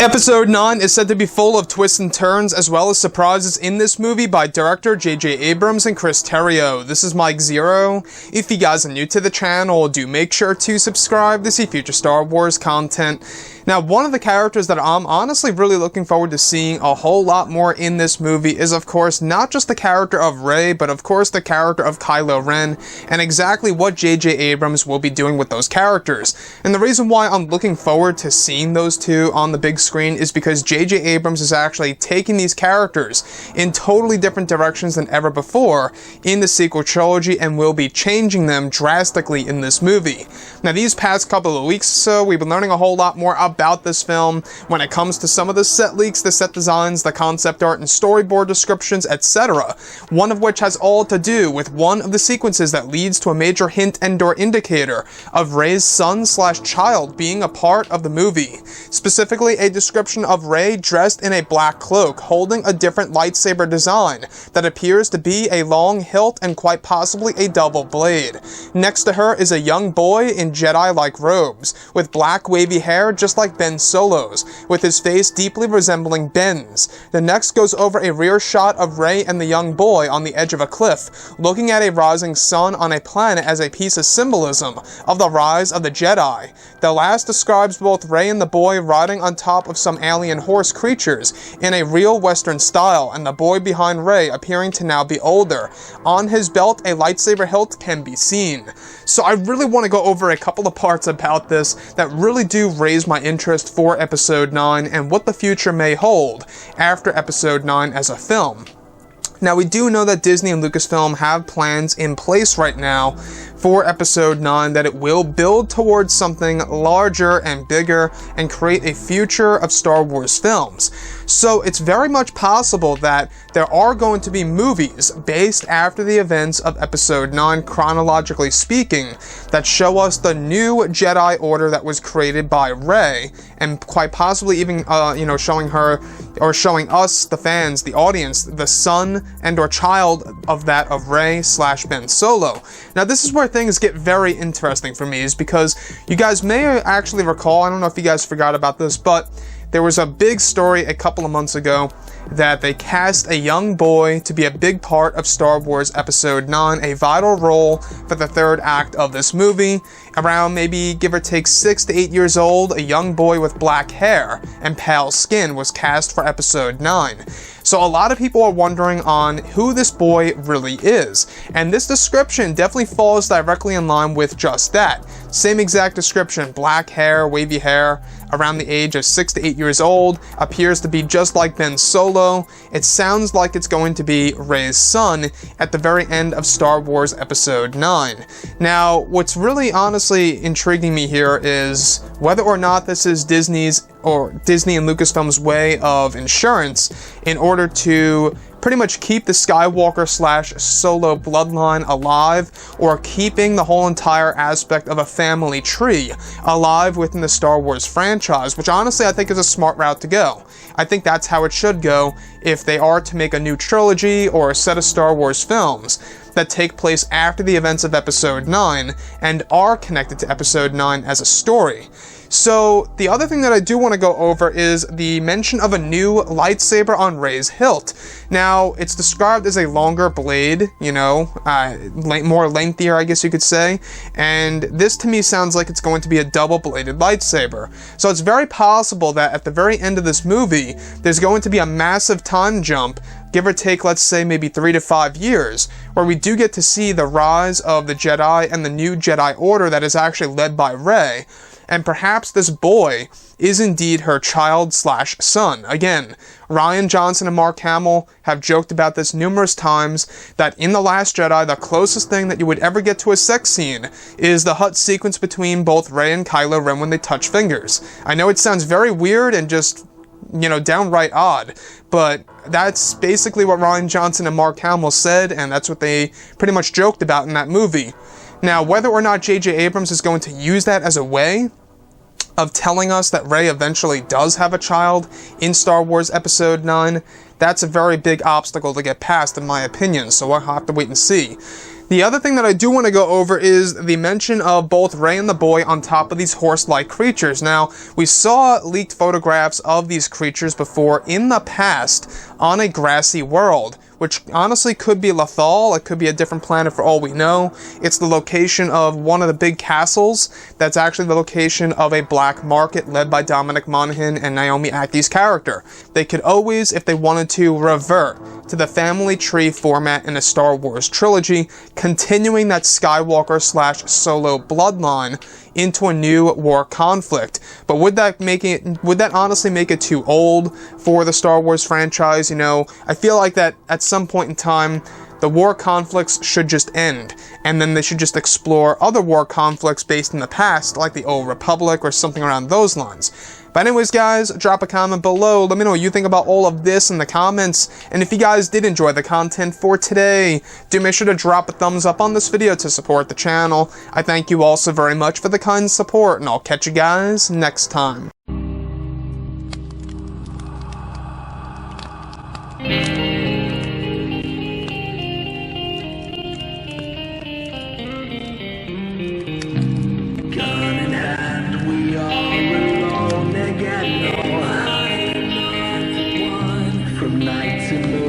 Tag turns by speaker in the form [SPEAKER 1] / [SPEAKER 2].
[SPEAKER 1] Episode 9 is said to be full of twists and turns, as well as surprises in this movie by director J.J. Abrams and Chris Terrio. This is Mike Zero. If you guys are new to the channel, do make sure to subscribe to see future Star Wars content. Now, one of the characters that I'm honestly really looking forward to seeing a whole lot more in this movie is, of course, not just the character of Rey, but of course the character of Kylo Ren, and exactly what J.J. Abrams will be doing with those characters. And the reason why I'm looking forward to seeing those two on the big screen is because J.J. Abrams is actually taking these characters in totally different directions than ever before in the sequel trilogy and will be changing them drastically in this movie. Now, these past couple of weeks or so, we've been learning a whole lot more about this film when it comes to some of the set leaks, the set designs, the concept art, and storyboard descriptions, etc. One of which has all to do with one of the sequences that leads to a major hint and/or indicator of Rey's son/child being a part of the movie. Specifically, a description of Rey dressed in a black cloak, holding a different lightsaber design that appears to be a long hilt and quite possibly a double blade. Next to her is a young boy in Jedi-like robes, with black wavy hair just like Ben Solo's, with his face deeply resembling Ben's. The next goes over a rear shot of Rey and the young boy on the edge of a cliff, looking at a rising sun on a planet as a piece of symbolism of the rise of the Jedi. The last describes both Rey and the boy riding on top of some alien horse creatures in a real Western style, and the boy behind Rey appearing to now be older. On his belt, a lightsaber hilt can be seen. So I really want to go over a couple of parts about this that really do raise my interest for Episode 9 and what the future may hold after Episode 9 as a film. Now, we do know that Disney and Lucasfilm have plans in place right now for Episode 9 that it will build towards something larger and bigger and create a future of Star Wars films. So it's very much possible that there are going to be movies based after the events of Episode 9, chronologically speaking, that show us the new Jedi Order that was created by Rey, and quite possibly even, showing her, or showing us, the fans, the audience, the son and or child of that of Rey/Ben Solo. Now, this is where things get very interesting for me, is because you guys may actually recall, I don't know if you guys forgot about this, but there was a big story a couple of months ago that they cast a young boy to be a big part of Star Wars Episode 9, a vital role for the third act of this movie. Around maybe, give or take, 6 to 8 years old, a young boy with black hair and pale skin was cast for Episode 9. So a lot of people are wondering on who this boy really is, and this description definitely falls directly in line with just that. Same exact description, black hair, wavy hair, around the age of 6 to 8 years old, appears to be just like Ben Solo. It sounds like it's going to be Reys Son at the very end of Star Wars Episode 9. Now, what's really honestly intriguing me here is whether or not this is Disney and Lucasfilm's way of insurance in order to pretty much keep the Skywalker/Solo bloodline alive, or keeping the whole entire aspect of a family tree alive within the Star Wars franchise, which honestly I think is a smart route to go. I think that's how it should go if they are to make a new trilogy or a set of Star Wars films that take place after the events of Episode 9 and are connected to Episode 9 as a story. So, the other thing that I do want to go over is the mention of a new lightsaber on Rey's hilt. Now, it's described as a longer blade, more lengthier, I guess you could say, and this to me sounds like it's going to be a double-bladed lightsaber. So it's very possible that at the very end of this movie, there's going to be a massive time jump, give or take, let's say, maybe 3 to 5 years, where we do get to see the rise of the Jedi and the new Jedi Order that is actually led by Rey. And perhaps this boy is indeed her child/son. Again, Rian Johnson and Mark Hamill have joked about this numerous times, that in The Last Jedi, the closest thing that you would ever get to a sex scene is the hut sequence between both Rey and Kylo Ren when they touch fingers. I know it sounds very weird and just, downright odd, but that's basically what Rian Johnson and Mark Hamill said, and that's what they pretty much joked about in that movie. Now, whether or not J.J. Abrams is going to use that as a way of telling us that Rey eventually does have a child in Star Wars Episode 9, that's a very big obstacle to get past, in my opinion, so we'll have to wait and see. The other thing that I do want to go over is the mention of both Rey and the boy on top of these horse-like creatures. Now, we saw leaked photographs of these creatures before in the past on a grassy world, which honestly could be Lothal, it could be a different planet for all we know. It's the location of one of the big castles. That's actually the location of a black market led by Dominic Monaghan and Naomi Acki's character. They could always, if they wanted to, revert to the family tree format in a Star Wars trilogy, continuing that Skywalker / Solo bloodline into a new war conflict. But would that honestly make it too old for the Star Wars franchise? You know, I feel like that at some point in time, the war conflicts should just end, and then they should just explore other war conflicts based in the past, like the Old Republic or something around those lines. But anyways, guys, drop a comment below. Let me know what you think about all of this in the comments. And if you guys did enjoy the content for today, do make sure to drop a thumbs up on this video to support the channel. I thank you all so very much for the kind support, and I'll catch you guys next time.
[SPEAKER 2] From night to morning.